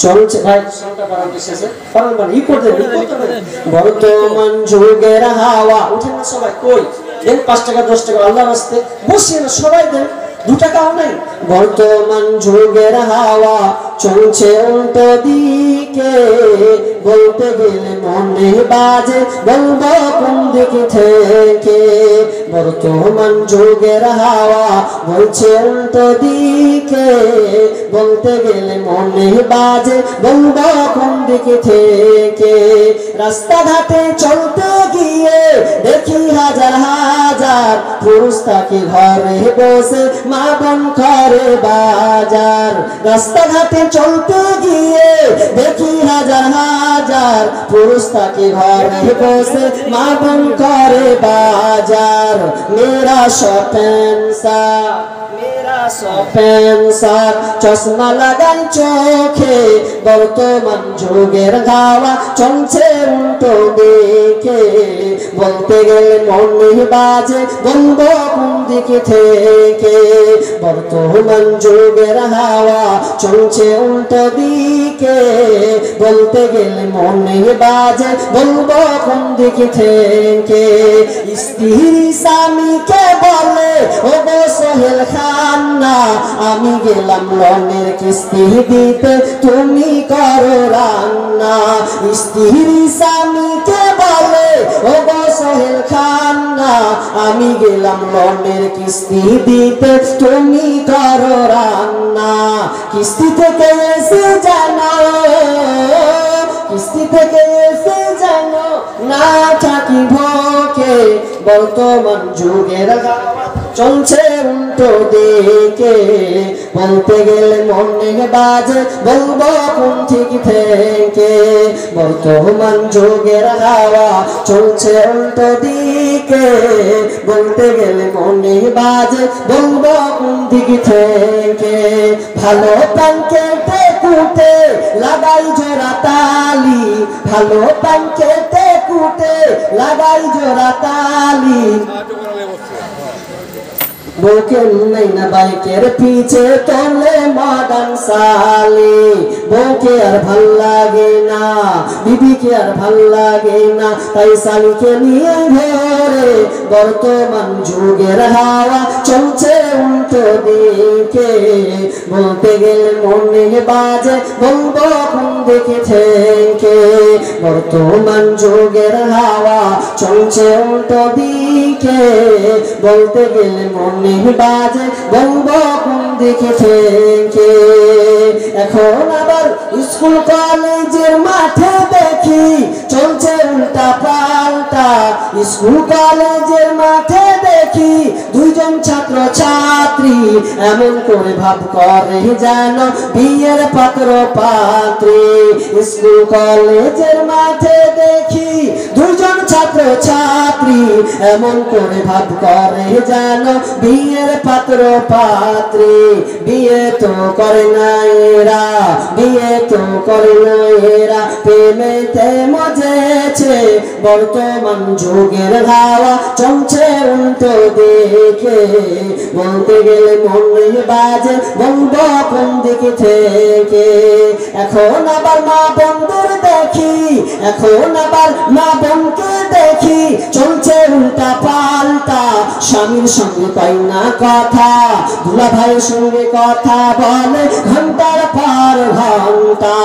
চলছে ভাই বর্তমান যুগের হাওয়া উঠেন না সবাই, কই দেন 5 টাকা 10 টাকা আল্লাহর রাস্তে বসে না সবাই দেন, 2 টাকাও নাই। বর্তমান যুগের হাওয়া চলছে উল্টো দিকে, বলতে গেলে মনে বাজে বলবো কোন দিকে থেকে। বর্তমান যুগের হাওয়া বলছে উল্টো দিকে, বলতে গেলে মনে বাজে বলবো কোন দিকে থেকে। রাস্তাঘাটে চলতে গিয়ে দেখি হাজার হাজার পুরুষ তাকে ঘরে বসে মা বোন করে বাজার। রাস্তাঘাটে চলতে গিয়ে দেখি হাজার হাজার পুরুষ তাকে ঘরে বসে মা বোন করে বাজার। মেরা শপেন্সার চশমা লাগাই চোখে, বর্তমান যুগের হাওয়া চলছে উল্টো দিকে, বলতে গেলে মনে বাজে বলবো কোন দিকে থেকে। বর্তমান যুগের হাওয়া চলছে উল্টো দিকে, বলতে গেলে মনে বাজে বলবো কোন দিকে থেকে। স্ত্রী স্বামীকে বলে ও গো সোহেল খান না, আমি গেলাম লোনের কিস্তি দিতে তুমি করো রান্না। স্ত্রী স্বামীকে বলে ও গো সোহেল খান না, আমি গেলাম লোনের কিস্তি দিতে তুমি করো রান্না। কিস্তি থেকে এসে জানো, কিস্তি থেকে এসে জানো না থাকি ভোকে। বর্তমান যুগের হাওয়া চলছে উল্টো দিকে, বলতে গেলে মনে বাজে বলবো কোন ঠিক থেকে। বর্তমান যুগের হাওয়া চলছে উল্টো দিকে, বলতে গেলে মনে বাজে বলবো কোন দিক থেকে। ভালো প্যান্কেটে কুটে লাগাই জোড়া তালি, ভালো প্যান্কেটে কুটে লাগাই জোড়া তালি। বউকে নাই না বাইকের পিছে তোলে মডার্ন সালি, বউকে আর ভাল লাগে না বিবিকে আর ভাল লাগে না, তাই সালিকে নিয়ে ঘরে। বর্তমান যুগের হাওয়া চলছে উল্টো দিকে, বলতে গেলে মনে বাজে বলবো কোন দিকে থেকে। বর্তমান যুগের হাওয়া চলছে উল্টো দিকে, বলতে গেলে মনে বাজে বলবো কোন দিকে থেকে। এখন আবার স্কুল কলেজের মাঠে দেখি চলছে উল্টা পাল্টা, স্কুল কলেজের মাঠে দেখি 2 জন ছাত্র ছাত্রী এমন করে ভাব করে যেন বিয়ের পাত্র পাত্রী। স্কুল কলেজের মাঠে দেখি 2 জন ছাত্র ছাত্রী এমন করে ভাব করে যেন বিয়ের পাত্র পাত্রী। বিয়ে তো করে না এরা, বিয়ে তো করে না এরা, প্রেমেতে মজেছে। বর্তমান যুগের হাওয়া চলছে উল্টো দিকে, বলতে গেলে মনে বাজে বলবো কোন দিকে থেকে। এখন আবার মা বন্ধুর দেখি, এখন আবার মা বোনকে দেখি চলছে উল্টা পাল্টা। স্বামীর সঙ্গে পাই না কথা, দুলা ভাইয়ের সঙ্গে কথা বলে ঘন্টার পর ঘন্টা।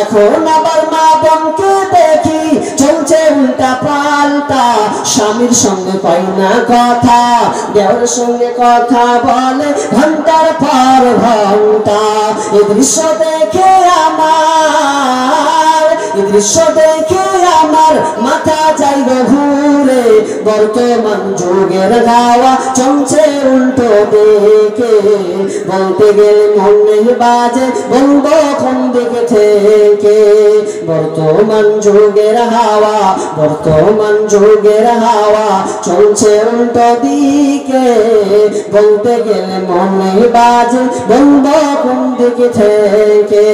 এখন আবার মা বোনকে দেখি চলছে উল্টা পাল্টা, স্বামীর সঙ্গে পাই না কথা, দেওয়ার সঙ্গে কথা বলে ঘন্টার পর ঘন্টা। এই দৃশ্য দেখে আমার, এই দৃশ্য দেখে আমার মাথা যাইব ঘুরে। বর্তমান যুগের হাওয়া চলছে উল্টো দিকে, বলতে গেলে মনে বাজে বলবো কোন দিকে থেকে। বর্তমান যুগের হাওয়া, বর্তমান যুগের হাওয়া চলছে উল্টো দিকে, বলতে গেলে মনে বাজে বলবো কোন দিকে থেকে।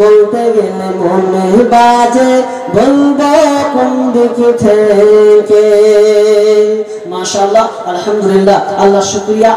বলতে গেলে মনে বাজে বলবো কোন দিকে থেকে। মাশাআল্লাহ, আলহামদুলিল্লাহ, আল্লাহ শুকরিয়া।